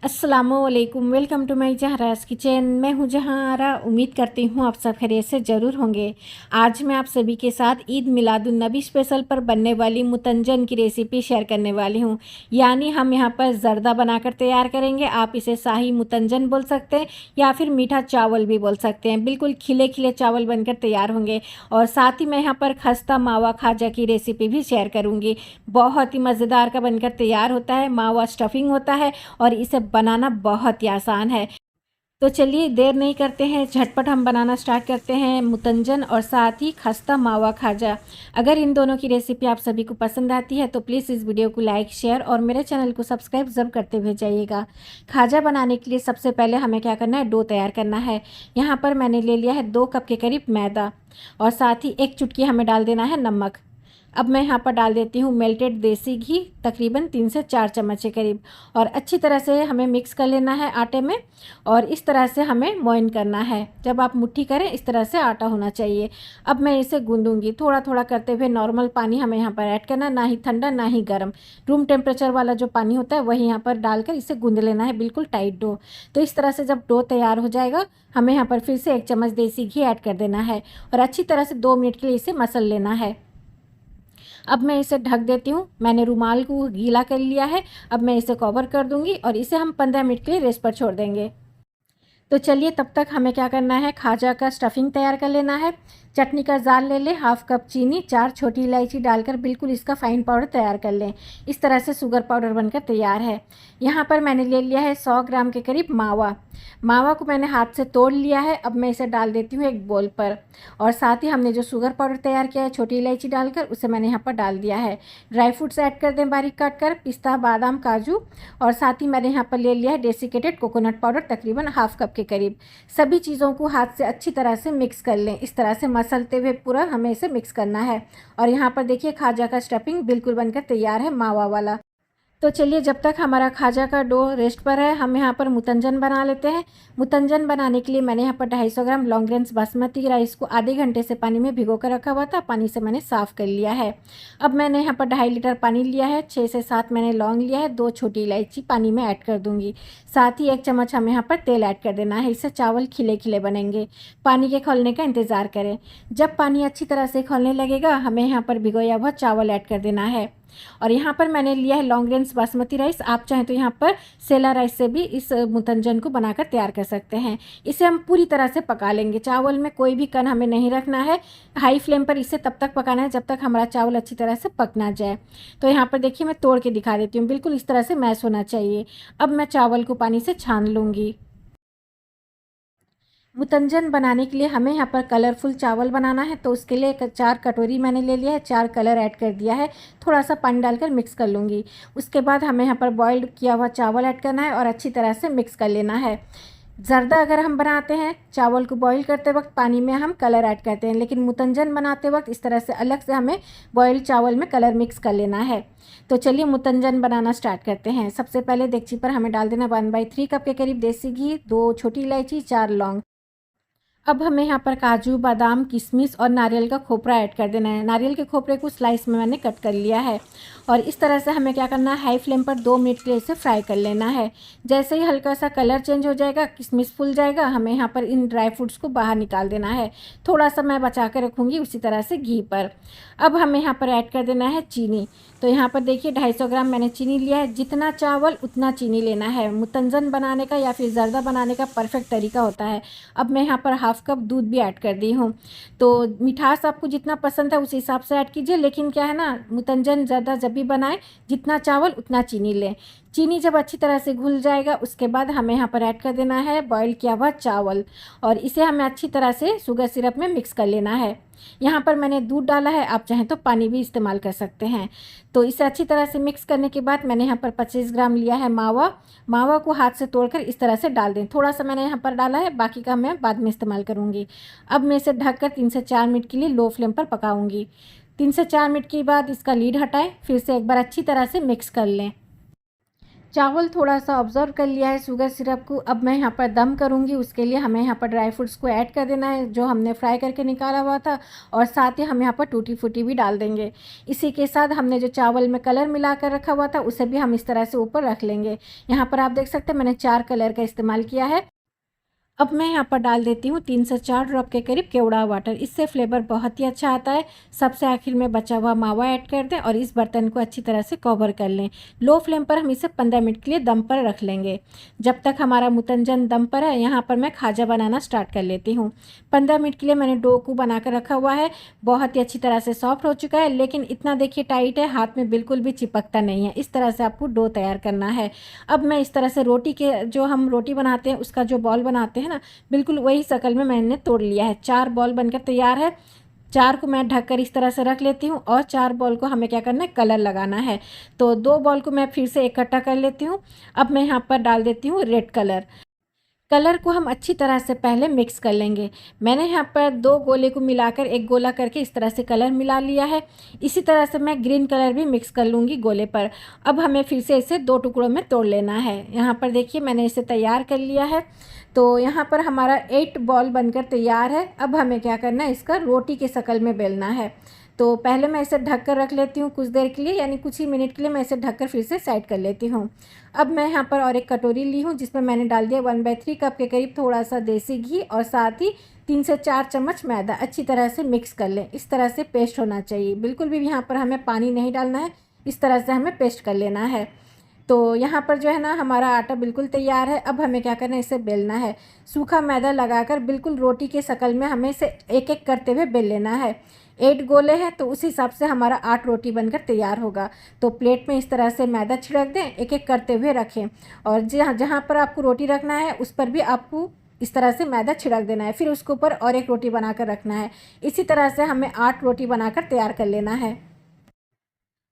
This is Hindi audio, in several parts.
अस्सलामुअलैकुम, वेलकम टू माई जहराज किचन। मैं हूँ जहारा। उम्मीद करती हूँ आप सब खैरियत से ज़रूर होंगे। आज मैं आप सभी के साथ ईद मिलादुन्नबी स्पेशल पर बनने वाली मुतंजन की रेसिपी शेयर करने वाली हूँ। यानी हम यहाँ पर ज़र्दा बनाकर तैयार करेंगे। आप इसे शाही मुतंजन बोल सकते हैं या फिर मीठा चावल भी बोल सकते हैं। बिल्कुल खिले खिले चावल बनकर तैयार होंगे। और साथ ही मैं यहाँ पर खस्ता मावा खाजा की रेसिपी भी शेयर करूँगी। बहुत ही मज़ेदार का बनकर तैयार होता है। मावा स्टफिंग होता है और इसे बनाना बहुत ही आसान है। तो चलिए देर नहीं करते हैं, झटपट हम बनाना स्टार्ट करते हैं मुतंजन और साथ ही खस्ता मावा खाजा। अगर इन दोनों की रेसिपी आप सभी को पसंद आती है तो प्लीज़ इस वीडियो को लाइक शेयर और मेरे चैनल को सब्सक्राइब ज़रूर करते हुए जाइएगा। खाजा बनाने के लिए सबसे पहले हमें क्या करना है, डो तैयार करना है। यहाँ पर मैंने ले लिया है 2 कप के करीब मैदा और साथ ही 1 चुटकी हमें डाल देना है नमक। अब मैं यहाँ पर डाल देती हूँ मेल्टेड देसी घी, तकरीबन 3 से 4 चम्मच के करीब। और अच्छी तरह से हमें मिक्स कर लेना है आटे में और इस तरह से हमें मोइन करना है। जब आप मुट्ठी करें इस तरह से आटा होना चाहिए। अब मैं इसे गूंदूंगी थोड़ा थोड़ा करते हुए। नॉर्मल पानी हमें यहाँ पर ऐड करना, ना ही ठंडा ना ही गर्म, रूम टेम्परेचर वाला जो पानी होता है वही यहाँ पर डालकर इसे गूंद लेना है, बिल्कुल टाइट डो। तो इस तरह से जब डो तैयार हो जाएगा हमें यहाँ पर फिर से 1 चम्मच देसी घी ऐड कर देना है और अच्छी तरह से 2 मिनट के लिए इसे मसल लेना है। अब मैं इसे ढक देती हूँ। मैंने रुमाल को गीला कर लिया है। अब मैं इसे कवर कर दूँगी और इसे हम 15 मिनट के लिए रेस्ट पर छोड़ देंगे। तो चलिए तब तक हमें क्या करना है, खाजा का स्टफिंग तैयार कर लेना है। चटनी का जार ले लें, 1/2 कप चीनी, 4 छोटी इलायची डालकर बिल्कुल इसका फाइन पाउडर तैयार कर लें। इस तरह से शुगर पाउडर बनकर तैयार है। यहाँ पर मैंने ले लिया है 100 ग्राम के करीब मावा। मावा को मैंने हाथ से तोड़ लिया है। अब मैं इसे डाल देती हूँ एक बोल पर और साथ ही हमने जो शुगर पाउडर तैयार किया है छोटी इलायची डालकर, उसे मैंने यहाँ पर डाल दिया है। ड्राई फ्रूट्स ऐड कर दें बारीक काट कर, पिस्ता, बादाम, काजू और साथ ही मैंने यहाँ पर ले लिया है डेसिकेटेड कोकोनट पाउडर, तकरीबन 1/2 कप के करीब। सभी चीज़ों को हाथ से अच्छी तरह से मिक्स कर लें। इस तरह से मसलते हुए पूरा हमें इसे मिक्स करना है। और यहाँ पर देखिए खाजा का स्टफिंग बिल्कुल बनकर तैयार है मावा वाला। तो चलिए जब तक हमारा खाजा का डो रेस्ट पर है हम यहाँ पर मुतंजन बना लेते हैं। मुतंजन बनाने के लिए मैंने यहाँ पर 250 ग्राम लॉन्ग ग्रेन्स बासमती राइस को आधे घंटे से पानी में भिगो कर रखा हुआ था। पानी से मैंने साफ़ कर लिया है। अब मैंने यहाँ पर 2.5 लीटर पानी लिया है। 6 से 7 मैंने लौंग लिया है, 2 छोटी इलायची पानी में ऐड कर दूँगी। साथ ही 1 चम्मच हमें यहाँ पर तेल ऐड कर देना है। इससे चावल खिले खिले बनेंगे। पानी के खौलने का इंतज़ार करें। जब पानी अच्छी तरह से खौलने लगेगा हमें यहाँ पर भिगोया हुआ चावल ऐड कर देना है। और यहाँ पर मैंने लिया है लॉन्ग ग्रेन्स बासमती राइस। आप चाहें तो यहाँ पर सेला राइस से भी इस मुतंजन को बनाकर तैयार कर सकते हैं। इसे हम पूरी तरह से पका लेंगे। चावल में कोई भी कण हमें नहीं रखना है। हाई फ्लेम पर इसे तब तक पकाना है जब तक हमारा चावल अच्छी तरह से पक ना जाए। तो यहाँ पर देखिए मैं तोड़ के दिखा देती हूँ, बिल्कुल इस तरह से मैश होना चाहिए। अब मैं चावल को पानी से छान लूँगी। मुतंजन बनाने के लिए हमें यहाँ पर कलरफुल चावल बनाना है, तो उसके लिए 4 कटोरी मैंने ले लिया है, 4 कलर ऐड कर दिया है। थोड़ा सा पानी डालकर मिक्स कर लूँगी। उसके बाद हमें यहाँ पर बॉइल्ड किया हुआ चावल ऐड करना है और अच्छी तरह से मिक्स कर लेना है। ज़र्दा अगर हम बनाते हैं चावल को बॉईल करते वक्त पानी में हम कलर ऐड करते हैं, लेकिन मुतंजन बनाते वक्त इस तरह से अलग से हमें बॉइल्ड चावल में कलर मिक्स कर लेना है। तो चलिए मुतंजन बनाना स्टार्ट करते हैं। सबसे पहले देगची पर हमें डाल देना 1/3 कप के करीब देसी घी, 2 छोटी इलायची, 4 लौंग। अब हमें यहाँ पर काजू, बादाम, किशमिश और नारियल का खोपरा ऐड कर देना है। नारियल के खोपरे को स्लाइस में मैंने कट कर लिया है और इस तरह से हमें क्या करना है, हाई फ्लेम पर 2 मिनट के लिए इसे फ्राई कर लेना है। जैसे ही हल्का सा कलर चेंज हो जाएगा, किशमिश फूल जाएगा, हमें यहाँ पर इन ड्राई फ्रूट्स को बाहर निकाल देना है। थोड़ा सा मैं बचा कर रखूँगी उसी तरह से घी पर। अब हमें यहाँ पर ऐड कर देना है चीनी। तो यहाँ पर देखिए 250 ग्राम मैंने चीनी लिया है। जितना चावल उतना चीनी लेना है। मुतंजन बनाने का या फिर ज़र्दा बनाने का परफेक्ट तरीका होता है। अब मैं यहाँ पर 1/2 कप दूध भी ऐड कर दी हूँ। तो मिठास आपको जितना पसंद है उस हिसाब से ऐड कीजिए, लेकिन क्या है ना, मुतंजन ज़्यादा जब भी बनाएं जितना चावल उतना चीनी लें। चीनी जब अच्छी तरह से घुल जाएगा उसके बाद हमें यहाँ पर ऐड कर देना है बॉईल किया हुआ चावल और इसे हमें अच्छी तरह से शुगर सिरप में मिक्स कर लेना है। यहाँ पर मैंने दूध डाला है, आप चाहें तो पानी भी इस्तेमाल कर सकते हैं। तो इसे अच्छी तरह से मिक्स करने के बाद मैंने यहाँ पर 25 ग्राम लिया है मावा। मावा को हाथ से तोड़कर इस तरह से डाल दें। थोड़ा सा मैंने यहाँ पर डाला है, बाकी का मैं बाद में इस्तेमाल करूँगी। अब मैं इसे ढककर 3 से 4 मिनट के लिए लो फ्लेम पर पकाऊँगी। 3 से 4 मिनट के बाद इसका लीड हटाएं, फिर से एक बार अच्छी तरह से मिक्स कर लें। चावल थोड़ा-सा ऑब्ज़र्व कर लिया है शुगर सिरप को। अब मैं यहाँ पर दम करूँगी, उसके लिए हमें यहाँ पर ड्राई फ्रूट्स को ऐड कर देना है, जो हमने फ्राई करके निकाला हुआ था, और साथ ही हम यहाँ पर टूटी फ्रूटी भी डाल देंगे। इसी के साथ हमने जो चावल में कलर मिला कर रखा हुआ था, उसे भी हम इस तरह से ऊपर रख लेंगे। यहाँ पर आप देख सकते हैं मैंने 4 कलर का इस्तेमाल किया है। अब मैं यहाँ पर डाल देती हूँ 3 से 4 ड्रॉप के करीब केवड़ा वाटर। इससे फ्लेवर बहुत ही अच्छा आता है। सबसे आखिर में बचा हुआ मावा ऐड कर दें और इस बर्तन को अच्छी तरह से कवर कर लें। लो फ्लेम पर हम इसे 15 मिनट के लिए दम पर रख लेंगे। जब तक हमारा मुतंजन दम पर है, यहाँ पर मैं खाजा बनाना स्टार्ट कर लेती हूँ। 15 मिनट के लिए मैंने डो को बना कर रखा हुआ है। बहुत ही अच्छी तरह से सॉफ्ट हो चुका है, लेकिन इतना देखिए टाइट है, हाथ में बिल्कुल भी चिपकता नहीं है। इस तरह से आपको डो तैयार करना है। अब मैं इस तरह से रोटी के, जो हम रोटी बनाते हैं उसका जो बॉल बनाते हैं ना, बिल्कुल वही शक्ल में मैंने तोड़ लिया है। 4 बॉल बनकर तैयार है। 4 को मैं ढककर इस तरह से रख लेती हूँ और 4 बॉल को हमें क्या करना है, कलर लगाना है। तो 2 बॉल को मैं फिर से इकट्ठा कर लेती हूँ। अब मैं यहाँ पर डाल देती हूँ रेड कलर। कलर को हम अच्छी तरह से पहले मिक्स कर लेंगे। मैंने यहाँ पर 2 गोले को मिलाकर एक गोला करके इस तरह से कलर मिला लिया है। इसी तरह से मैं ग्रीन कलर भी मिक्स कर लूँगी गोले पर। अब हमें फिर से इसे 2 टुकड़ों में तोड़ लेना है। यहाँ पर देखिए मैंने इसे तैयार कर लिया है। तो यहाँ पर हमारा 8 बॉल बनकर तैयार है। अब हमें क्या करना है, इसका रोटी के शक्ल में बेलना है। तो पहले मैं इसे ढक कर रख लेती हूँ कुछ देर के लिए, यानी कुछ ही मिनट के लिए मैं इसे ढककर फिर से साइड कर लेती हूँ। अब मैं यहाँ पर और एक कटोरी ली हूँ, जिसमें मैंने डाल दिया 1/3 कप के करीब थोड़ा सा देसी घी और साथ ही 3 से 4 चम्मच मैदा। अच्छी तरह से मिक्स कर लें। इस तरह से पेस्ट होना चाहिए, बिल्कुल भी यहाँ पर हमें पानी नहीं डालना है। इस तरह से हमें पेस्ट कर लेना है। तो यहाँ पर जो है ना, हमारा आटा बिल्कुल तैयार है। अब हमें क्या करना है, इसे बेलना है। सूखा मैदा लगाकर बिल्कुल रोटी के शक्ल में हमें इसे एक एक करते हुए बेल लेना है। 8 गोले हैं तो उस हिसाब से हमारा 8 रोटी बनकर तैयार होगा। तो प्लेट में इस तरह से मैदा छिड़क दें, एक एक करते हुए रखें, और जहाँ जहाँ पर आपको रोटी रखना है उस पर भी आपको इस तरह से मैदा छिड़क देना है। फिर उसके ऊपर और एक रोटी बनाकर रखना है। इसी तरह से हमें 8 रोटी बनाकर तैयार कर लेना है।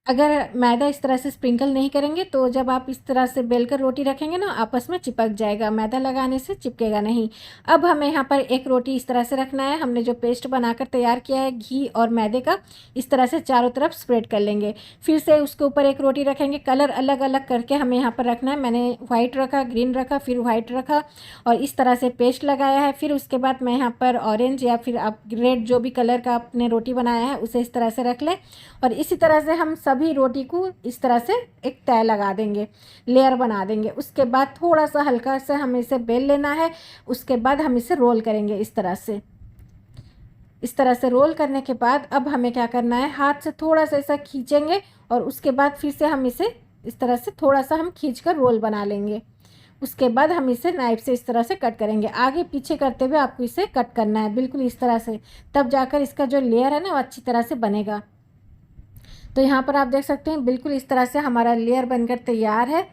अगर मैदा इस तरह से स्प्रिंकल नहीं करेंगे तो जब आप इस तरह से बेलकर रोटी रखेंगे ना, आपस में चिपक जाएगा। मैदा लगाने से चिपकेगा नहीं। अब हमें यहाँ पर एक रोटी इस तरह से रखना है। हमने जो पेस्ट बनाकर तैयार किया है घी और मैदे का, इस तरह से चारों तरफ स्प्रेड कर लेंगे। फिर से उसके ऊपर एक रोटी रखेंगे। कलर अलग अलग करके हमें यहाँ पर रखना है। मैंने वाइट रखा, ग्रीन रखा, फिर वाइट रखा और इस तरह से पेस्ट लगाया है। फिर उसके बाद मैं यहाँ पर ऑरेंज या फिर आप रेड, जो भी कलर का आपने रोटी बनाया है उसे इस तरह से रख लें। और इसी तरह से हम सभी रोटी को इस तरह से एक तय लगा देंगे, लेयर बना देंगे। उसके बाद थोड़ा सा हल्का सा हमें इसे बेल लेना है। उसके बाद हम इसे रोल करेंगे इस तरह से। इस तरह से रोल करने के बाद अब हमें क्या करना है, हाथ से थोड़ा सा ऐसा खींचेंगे और उसके बाद फिर से हम इसे इस तरह से थोड़ा सा हम खींचकर रोल बना लेंगे। उसके बाद हम इसे नाइफ से इस तरह से कट करेंगे। आगे पीछे करते हुए आपको इसे कट करना है, बिल्कुल इस तरह से। तब जाकर इसका जो लेयर है ना, वो अच्छी तरह से बनेगा। तो यहाँ पर आप देख सकते हैं बिल्कुल इस तरह से हमारा लेयर बनकर तैयार है।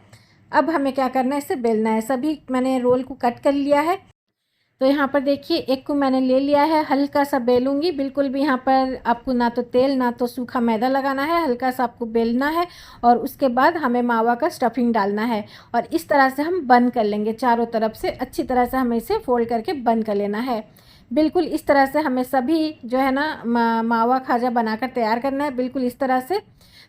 अब हमें क्या करना है, इसे बेलना है। सभी मैंने रोल को कट कर लिया है। तो यहाँ पर देखिए एक को मैंने ले लिया है, हल्का सा बेलूँगी। बिल्कुल भी यहाँ पर आपको ना तो तेल ना तो सूखा मैदा लगाना है, हल्का सा आपको बेलना है। और उसके बाद हमें मावा का स्टफिंग डालना है और इस तरह से हम बंद कर लेंगे। चारों तरफ से अच्छी तरह से हमें इसे फोल्ड करके बंद कर लेना है। बिल्कुल इस तरह से हमें सभी जो है ना मावा खाजा बनाकर तैयार करना है, बिल्कुल इस तरह से।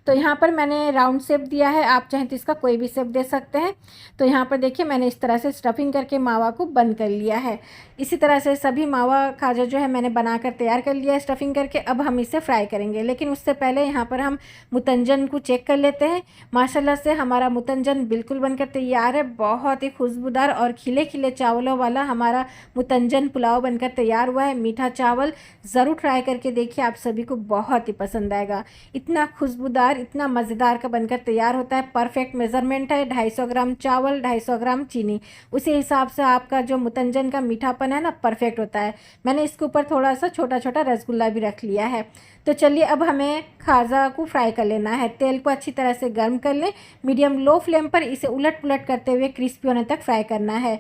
तो यहाँ पर मैंने राउंड शेप दिया है, आप चाहें तो इसका कोई भी शेप दे सकते हैं। तो यहाँ पर देखिए मैंने इस तरह से स्टफिंग करके मावा को बंद कर लिया है। इसी तरह से सभी मावा खाजा जो है मैंने बनाकर तैयार कर लिया है स्टफिंग करके। अब हम इसे फ्राई करेंगे, लेकिन उससे पहले यहाँ पर हम मुतंजन को चेक कर लेते हैं। माशाल्लाह से हमारा मुतंजन बिल्कुल बनकर तैयार है। बहुत ही खुशबूदार और खिले खिले चावलों वाला हमारा मुतंजन पुलाव बनकर तैयार हुआ है। मीठा चावल ज़रूर ट्राई करके देखिए, आप सभी को बहुत ही पसंद आएगा। इतना खुशबूदार, इतना मज़ेदार का बनकर तैयार होता है। परफेक्ट मेज़रमेंट है, 250 ग्राम चावल, 250 ग्राम चीनी। उसी हिसाब से आपका जो मुतंजन का मीठापन है ना, परफेक्ट होता है। मैंने इसके ऊपर थोड़ा सा छोटा छोटा रसगुल्ला भी रख लिया है। तो चलिए अब हमें खाजा को फ्राई कर लेना है। तेल को अच्छी तरह से गर्म कर लें। मीडियम लो फ्लेम पर इसे उलट पुलट करते हुए क्रिस्पी होने तक फ्राई करना है।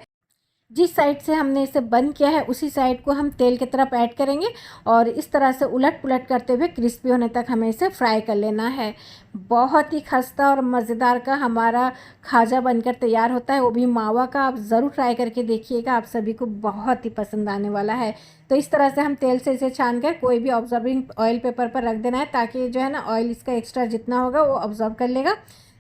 जिस साइड से हमने इसे बंद किया है उसी साइड को हम तेल की तरफ ऐड करेंगे और इस तरह से उलट पुलट करते हुए क्रिस्पी होने तक हमें इसे फ्राई कर लेना है। बहुत ही खस्ता और मज़ेदार का हमारा खाजा बनकर तैयार होता है, वो भी मावा का। आप ज़रूर ट्राई करके देखिएगा, आप सभी को बहुत ही पसंद आने वाला है। तो इस तरह से हम तेल से इसे छान कर कोई भी ऑब्जर्विंग ऑयल पेपर पर रख देना है, ताकि जो है ना ऑयल इसका एक्स्ट्रा जितना होगा वो ऑब्जर्व कर लेगा।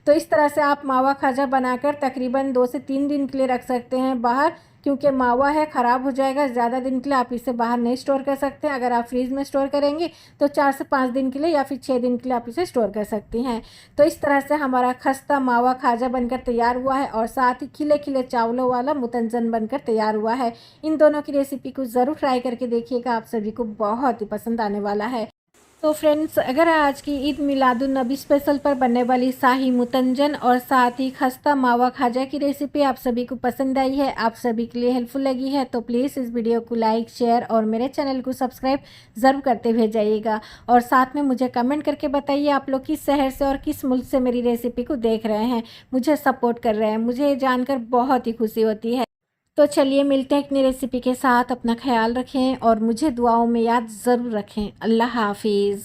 तो इस तरह से आप मावा खाजा बनाकर तकरीबन 2 से 3 दिन के लिए रख सकते हैं बाहर, क्योंकि मावा है ख़राब हो जाएगा। ज़्यादा दिन के लिए आप इसे बाहर नहीं स्टोर कर सकते हैं। अगर आप फ्रीज़ में स्टोर करेंगे तो 4 से 5 दिन के लिए या फिर 6 दिन के लिए आप इसे स्टोर कर सकती हैं। तो इस तरह से हमारा खस्ता मावा खाजा बनकर तैयार हुआ है और साथ ही खिले खिले चावलों वाला मुतंजन बनकर तैयार हुआ है। इन दोनों की रेसिपी को ज़रूर ट्राई करके देखिएगा, आप सभी को बहुत ही पसंद आने वाला है। तो फ्रेंड्स, अगर आज की ईद मिलादुन्नबी स्पेशल पर बनने वाली शाही मुतंजन और साथ ही खस्ता मावा खाजा की रेसिपी आप सभी को पसंद आई है, आप सभी के लिए हेल्पफुल लगी है, तो प्लीज़ इस वीडियो को लाइक, शेयर और मेरे चैनल को सब्सक्राइब ज़रूर करते हुए जाइएगा। और साथ में मुझे कमेंट करके बताइए आप लोग किस शहर से और किस मुल्क से मेरी रेसिपी को देख रहे हैं, मुझे सपोर्ट कर रहे हैं। मुझे ये जानकर बहुत ही खुशी होती है। तो चलिए मिलते हैं एक नई रेसिपी के साथ। अपना ख्याल रखें और मुझे दुआओं में याद ज़रूर रखें। अल्लाह हाफिज़।